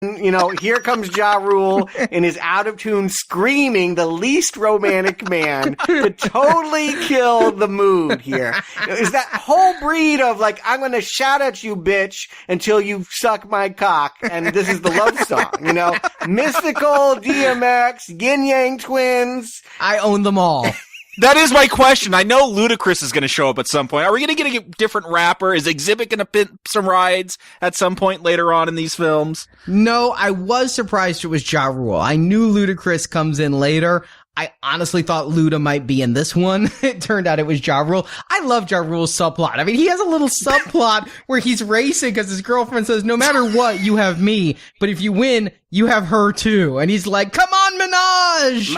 You know, here comes Ja Rule in his out of tune screaming, the least romantic man, to totally kill the mood here. Is that whole breed of like, I'm going to shout at you, bitch, until you suck my cock. And this is the love song, you know, Mystical, DMX, Yin Yang Twins. I own them all. That is my question. I know Ludacris is going to show up at some point. Are we going to get a different rapper? Is Exhibit going to pimp some rides at some point later on in these films? No, I was surprised it was Ja Rule. I knew Ludacris comes in later. I honestly thought Luda might be in this one. It turned out it was Ja Rule. I love Ja Rule's subplot. I mean, he has a little subplot where he's racing because his girlfriend says, no matter what, you have me. But if you win, you have her too. And he's like, come on, Minaj!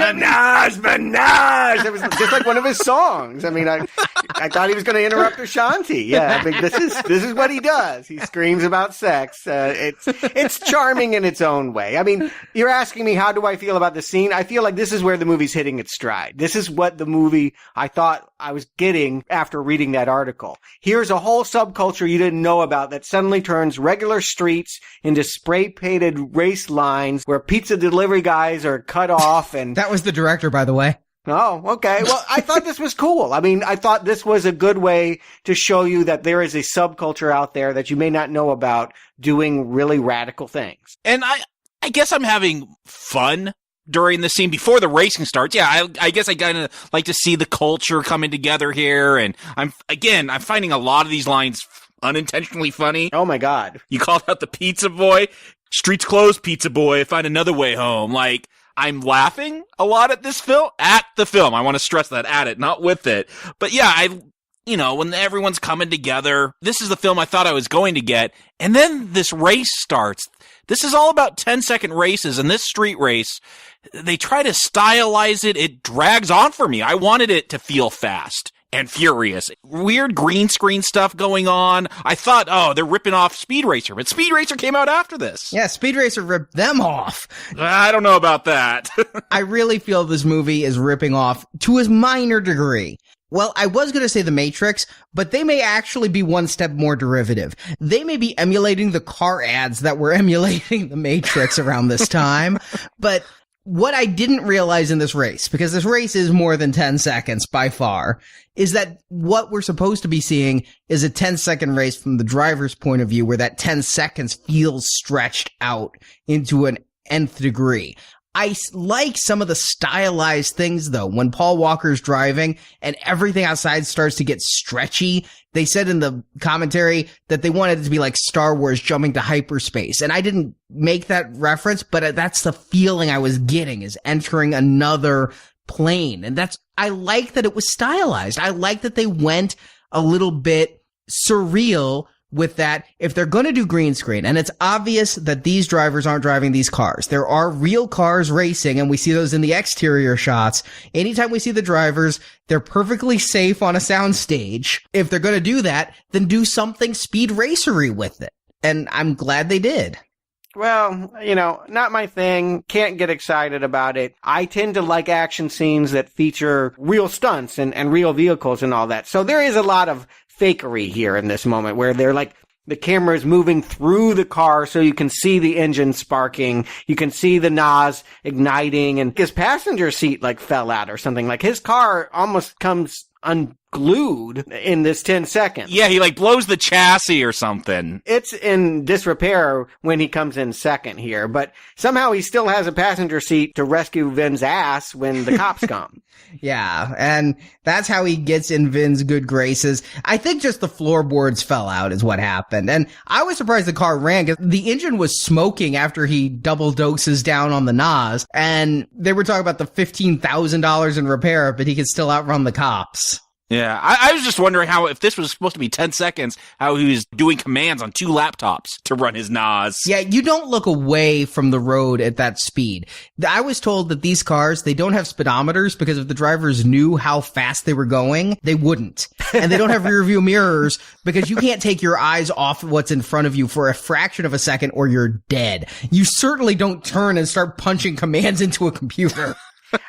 Minaj! It was just like one of his songs. I mean, I thought he was going to interrupt Ashanti. Yeah, I mean, this is what he does. He screams about sex. It's charming in its own way. I mean, you're asking me, how do I feel about the scene? I feel like this is where the movie's hitting its stride. This is what the movie I thought I was getting after reading that article. Here's a whole subculture you didn't know about that suddenly turns regular streets into spray-painted race lines where pizza delivery guys are cut off and... That was the director, by the way. Oh, okay. Well, I thought this was cool. I mean, I thought this was a good way to show you that there is a subculture out there that you may not know about doing really radical things. And I guess I'm having fun during the scene before the racing starts. Yeah, I guess I kind of like to see the culture coming together here. And I'm finding a lot of these lines unintentionally funny. Oh my God. You called out the pizza boy. Streets closed, pizza boy. Find another way home. Like, I'm laughing a lot at this film. At the film. I want to stress that, at it, not with it. But yeah, when everyone's coming together, this is the film I thought I was going to get. And then this race starts. This is all about 10-second races, and this street race, they try to stylize it. It drags on for me. I wanted it to feel fast and furious. Weird green screen stuff going on. I thought, oh, they're ripping off Speed Racer, but Speed Racer came out after this. Yeah, Speed Racer ripped them off. I don't know about that. I really feel this movie is ripping off to a minor degree. Well, I was going to say The Matrix, but they may actually be one step more derivative. They may be emulating the car ads that were emulating The Matrix around this time. But what I didn't realize in this race, because this race is more than 10 seconds by far, is that what we're supposed to be seeing is a 10-second race from the driver's point of view, where that 10 seconds feels stretched out into an nth degree. I like some of the stylized things, though. When Paul Walker's driving and everything outside starts to get stretchy, they said in the commentary that they wanted it to be like Star Wars jumping to hyperspace. And I didn't make that reference, but that's the feeling I was getting, is entering another plane. And I like that it was stylized. I like that they went a little bit surreal with that. If they're going to do green screen, and it's obvious that these drivers aren't driving these cars, there are real cars racing, and we see those in the exterior shots. Anytime we see the drivers, they're perfectly safe on a soundstage. If they're going to do that, then do something speed racery with it. And I'm glad they did. Well, not my thing. Can't get excited about it. I tend to like action scenes that feature real stunts and real vehicles and all that. So there is a lot of fakery here in this moment where they're like, the camera is moving through the car so you can see the engine sparking. You can see the NOS igniting, and his passenger seat like fell out or something. Like his car almost comes unglued in this 10 seconds. Yeah, he like blows the chassis or something. It's in disrepair when he comes in second here, but somehow he still has a passenger seat to rescue Vin's ass when the cops come. Yeah, and that's how he gets in Vin's good graces. I think just the floorboards fell out is what happened. And I was surprised the car ran, because the engine was smoking after he double doses down on the NOS. And they were talking about the $15,000 in repair, but he could still outrun the cops. Yeah, I was just wondering how, if this was supposed to be 10 seconds, how he was doing commands on 2 laptops to run his NOS. Yeah, you don't look away from the road at that speed. I was told that these cars, they don't have speedometers, because if the drivers knew how fast they were going, they wouldn't. And they don't have rear view mirrors, because you can't take your eyes off what's in front of you for a fraction of a second or you're dead. You certainly don't turn and start punching commands into a computer.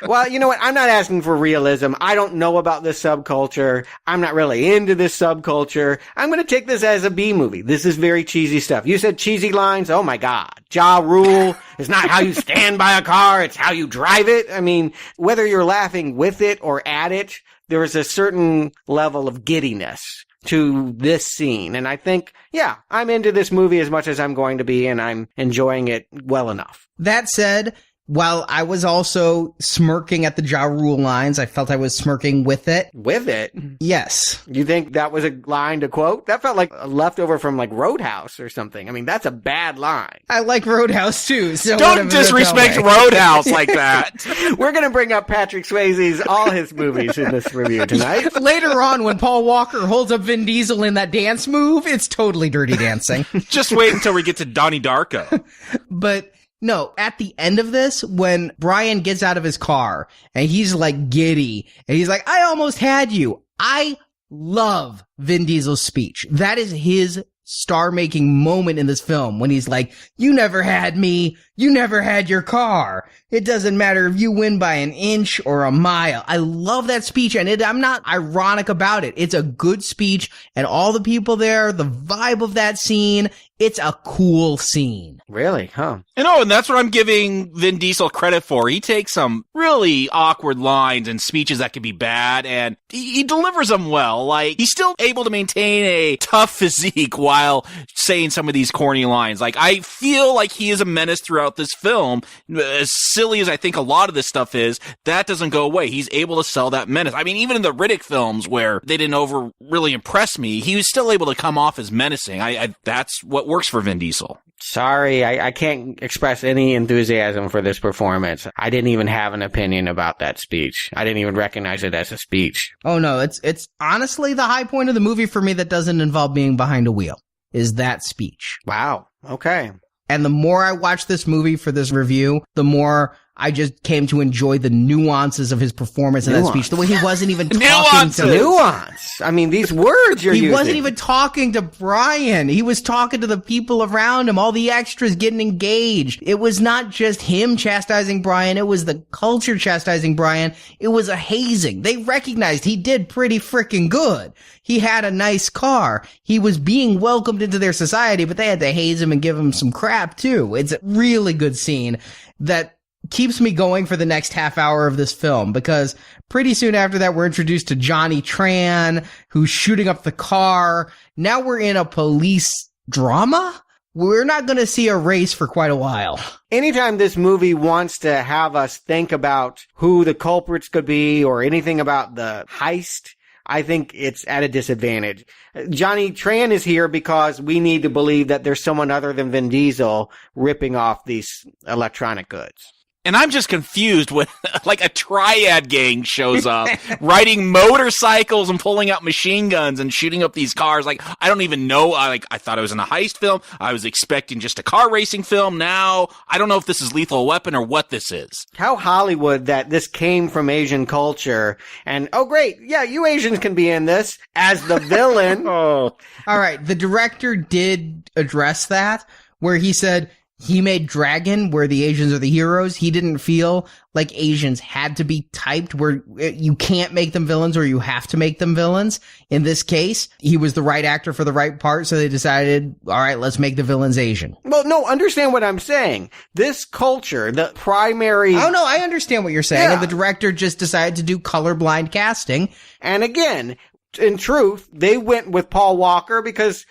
Well, you know what? I'm not asking for realism. I don't know about this subculture. I'm not really into this subculture. I'm going to take this as a B movie. This is very cheesy stuff. You said cheesy lines. Oh my God. Ja Rule is not how you stand by a car. It's how you drive it. I mean, whether you're laughing with it or at it, there is a certain level of giddiness to this scene. And I think, yeah, I'm into this movie as much as I'm going to be, and I'm enjoying it well enough. That said, while I was also smirking at the Ja Rule lines, I felt I was smirking with it. With it? Yes. You think that was a line to quote? That felt like a leftover from like Roadhouse or something. I mean, that's a bad line. I like Roadhouse too, so Don't disrespect Roadhouse like that. We're going to bring up Patrick Swayze's, all his movies in this review tonight. Later on, when Paul Walker holds up Vin Diesel in that dance move, it's totally Dirty Dancing. Just wait until we get to Donnie Darko. But no, at the end of this, when Brian gets out of his car and he's like giddy and he's like, I almost had you. I love Vin Diesel's speech. That is his star-making moment in this film when he's like, you never had me. You never had your car. It doesn't matter if you win by an inch or a mile. I love that speech, and I'm not ironic about it. It's a good speech, and all the people there, the vibe of that scene, it's a cool scene. Really? Huh? And that's what I'm giving Vin Diesel credit for. He takes some really awkward lines and speeches that could be bad, and he delivers them well. Like, he's still able to maintain a tough physique while saying some of these corny lines. Like, I feel like he is a menace throughout this film. As silly as I think a lot of this stuff is, that doesn't go away. He's able to sell that menace. I mean, even in the Riddick films where they didn't really impress me, he was still able to come off as menacing. That's what works for Vin Diesel. Sorry, I can't express any enthusiasm for this performance. I didn't even have an opinion about that speech. I didn't even recognize it as a speech. Oh no, it's honestly the high point of the movie for me that doesn't involve being behind a wheel, is that speech. Wow. Okay. And the more I watched this movie for this review, the more I just came to enjoy the nuances of his performance in that speech. The way he wasn't even talking to... Nuance! I mean, these words you're using. He wasn't even talking to Brian. He was talking to the people around him, all the extras getting engaged. It was not just him chastising Brian. It was the culture chastising Brian. It was a hazing. They recognized he did pretty freaking good. He had a nice car. He was being welcomed into their society, but they had to haze him and give him some crap, too. It's a really good scene that keeps me going for the next half hour of this film, because pretty soon after that, we're introduced to Johnny Tran, who's shooting up the car. Now we're in a police drama. We're not going to see a race for quite a while. Anytime this movie wants to have us think about who the culprits could be or anything about the heist, I think it's at a disadvantage. Johnny Tran is here because we need to believe that there's someone other than Vin Diesel ripping off these electronic goods. And I'm just confused when, like, a triad gang shows up, riding motorcycles and pulling out machine guns and shooting up these cars. Like, I don't even know. I thought it was in a heist film. I was expecting just a car racing film. Now, I don't know if this is Lethal Weapon or what this is. How Hollywood that this came from Asian culture. And, oh, great. Yeah, you Asians can be in this as the villain. Oh. All right. The director did address that, where he said... he made Dragon, where the Asians are the heroes. He didn't feel like Asians had to be typed where you can't make them villains or you have to make them villains. In this case, he was the right actor for the right part, so they decided, all right, let's make the villains Asian. Well, no, understand what I'm saying. This culture, the primary... Oh, no, I understand what you're saying. Yeah. And the director just decided to do colorblind casting. And again, in truth, they went with Paul Walker because...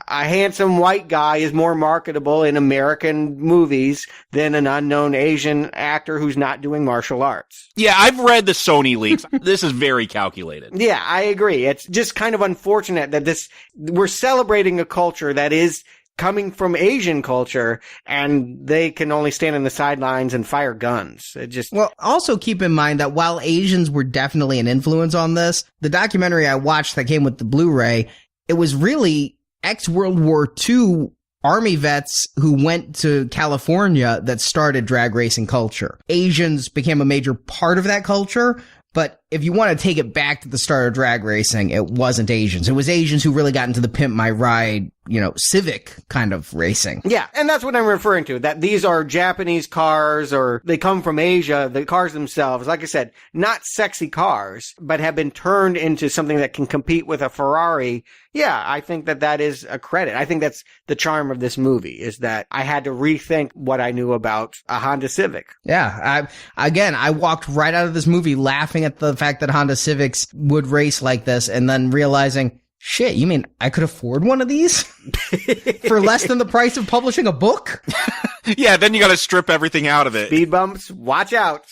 a handsome white guy is more marketable in American movies than an unknown Asian actor who's not doing martial arts. Yeah, I've read the Sony leaks. This is very calculated. Yeah, I agree. It's just kind of unfortunate that we're celebrating a culture that is coming from Asian culture, and they can only stand on the sidelines and fire guns. Well, also keep in mind that while Asians were definitely an influence on this, the documentary I watched that came with the Blu-ray, it was really ex-World War II Army vets who went to California that started drag racing culture. Asians became a major part of that culture, but if you want to take it back to the start of drag racing, it wasn't Asians. It was Asians who really got into the Pimp My Ride, civic kind of racing. Yeah, and that's what I'm referring to, that these are Japanese cars, or they come from Asia. The cars themselves, like I said, not sexy cars, but have been turned into something that can compete with a Ferrari. Yeah, I think that is a credit. I think that's the charm of this movie, is that I had to rethink what I knew about a Honda Civic. Yeah, I walked right out of this movie laughing at the fact that Honda Civics would race like this, and then realizing, shit, you mean I could afford one of these for less than the price of publishing a book? Yeah, then you got to strip everything out of it. Speed bumps, watch out.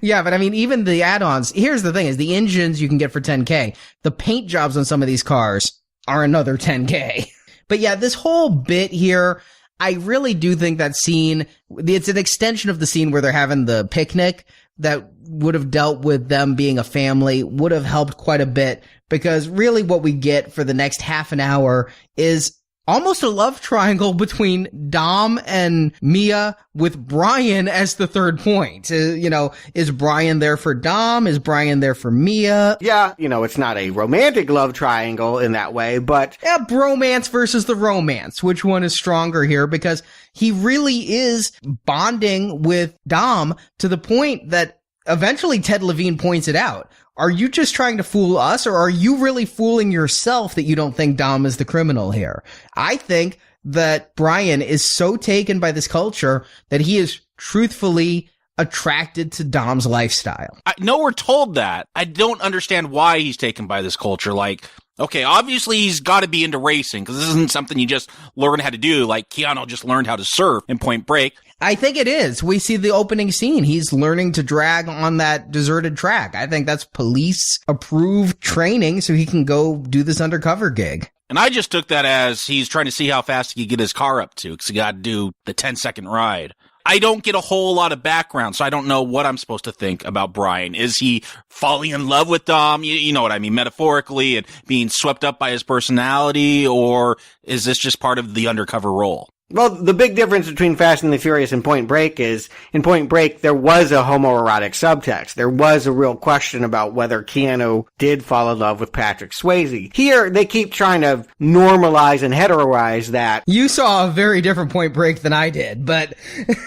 Yeah, but I mean, even the add-ons, here's the thing, is the engines you can get for $10K. The paint jobs on some of these cars are another $10K. But yeah, this whole bit here, I really do think that scene, it's an extension of the scene where they're having the picnic that would have dealt with them being a family, would have helped quite a bit, because really what we get for the next half an hour is almost a love triangle between Dom and Mia, with Brian as the third point. Is Brian there for Dom? Is Brian there for Mia? Yeah, it's not a romantic love triangle in that way, but... Yeah, bromance versus the romance. Which one is stronger here? Because he really is bonding with Dom to the point that eventually Ted Levine points it out. Are you just trying to fool us, or are you really fooling yourself that you don't think Dom is the criminal here? I think that Brian is so taken by this culture that he is truthfully attracted to Dom's lifestyle. I know we're told that. I don't understand why he's taken by this culture. Like, okay, obviously he's got to be into racing, because this isn't something you just learn how to do. Like Keanu just learned how to surf in Point Break. I think it is. We see the opening scene. He's learning to drag on that deserted track. I think that's police approved training so he can go do this undercover gig. And I just took that as he's trying to see how fast he can get his car up to, because he got to do the 10-second ride. I don't get a whole lot of background, so I don't know what I'm supposed to think about Brian. Is he falling in love with Dom? You know what I mean, metaphorically, and being swept up by his personality, or is this just part of the undercover role? Well, the big difference between Fast and the Furious and Point Break is, in Point Break, there was a homoerotic subtext. There was a real question about whether Keanu did fall in love with Patrick Swayze. Here, they keep trying to normalize and heteroize that. You saw a very different Point Break than I did, but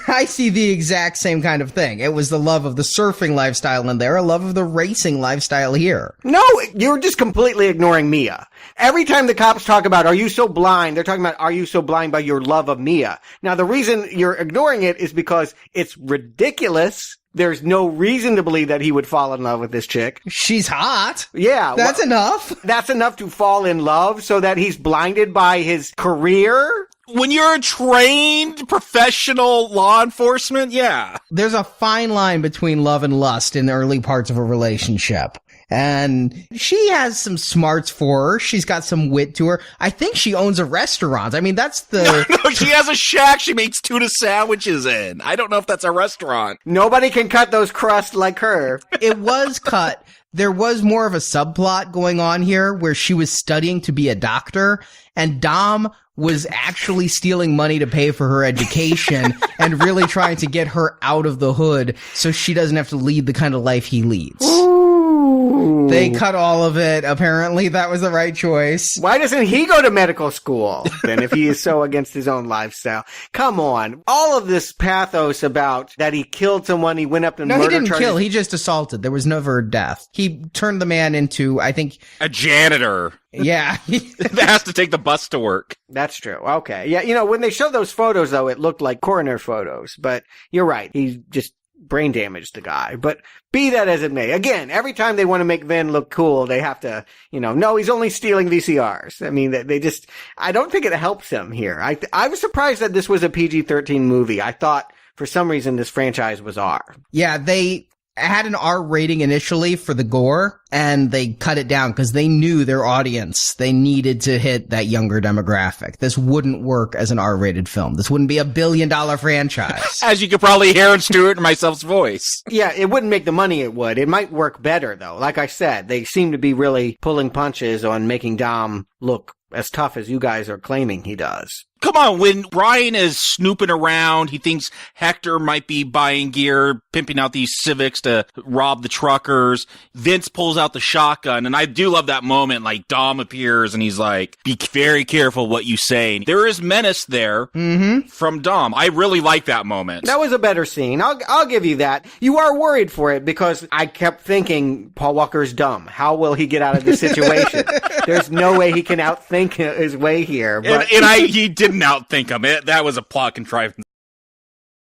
I see the exact same kind of thing. It was the love of the surfing lifestyle in there, a love of the racing lifestyle here. No, you're just completely ignoring Mia. Every time the cops talk about, are you so blind? They're talking about, are you so blind by your love of Mia? Now, the reason you're ignoring it is because it's ridiculous. There's no reason to believe that he would fall in love with this chick. She's hot. Yeah. That's enough. That's enough to fall in love so that he's blinded by his career? When you're a trained professional law enforcement, yeah. There's a fine line between love and lust in the early parts of a relationship. And she has some smarts for her. She's got some wit to her. I think she owns a restaurant. I mean, that's the... No, she has a shack she makes tuna sandwiches in. I don't know if that's a restaurant. Nobody can cut those crusts like her. It was cut. There was more of a subplot going on here where she was studying to be a doctor, and Dom was actually stealing money to pay for her education and really trying to get her out of the hood so she doesn't have to lead the kind of life he leads. They cut all of it. Apparently, that was the right choice. Why doesn't he go to medical school then if he is so against his own lifestyle? Come on. All of this pathos about that he killed someone, he went up and murdered. No, he didn't kill. He just assaulted. There was never a death. He turned the man into, I think... a janitor. Yeah. That has to take the bus to work. That's true. Okay. Yeah, when they showed those photos, though, it looked like coroner photos. But you're right. He just brain damaged the guy. But be that as it may, again, every time they want to make Vin look cool, they have to, no, he's only stealing VCRs. I mean, they just, I don't think it helps him here. I was surprised that this was a PG-13 movie. I thought for some reason this franchise was R. Yeah, they had an R rating initially for the gore, and they cut it down because they knew their audience. They needed to hit that younger demographic. This wouldn't work as an R-rated film. This wouldn't be $1 billion franchise. As you could probably hear in Stuart and myself's voice. Yeah, it wouldn't make the money it would. It might work better, though. Like I said, they seem to be really pulling punches on making Dom look as tough as you guys are claiming he does. Come on, when Brian is snooping around, he thinks Hector might be buying gear, pimping out these Civics to rob the truckers. Vince pulls out the shotgun, and I do love that moment, like Dom appears and he's like, be very careful what you say. There is menace there from Dom. I really like that moment. That was a better scene. I'll give you that. You are worried for it because I kept thinking Paul Walker's dumb. How will he get out of this situation? There's no way he can outthink his way here. But And he didn't outthink him. That was a plot contrivance.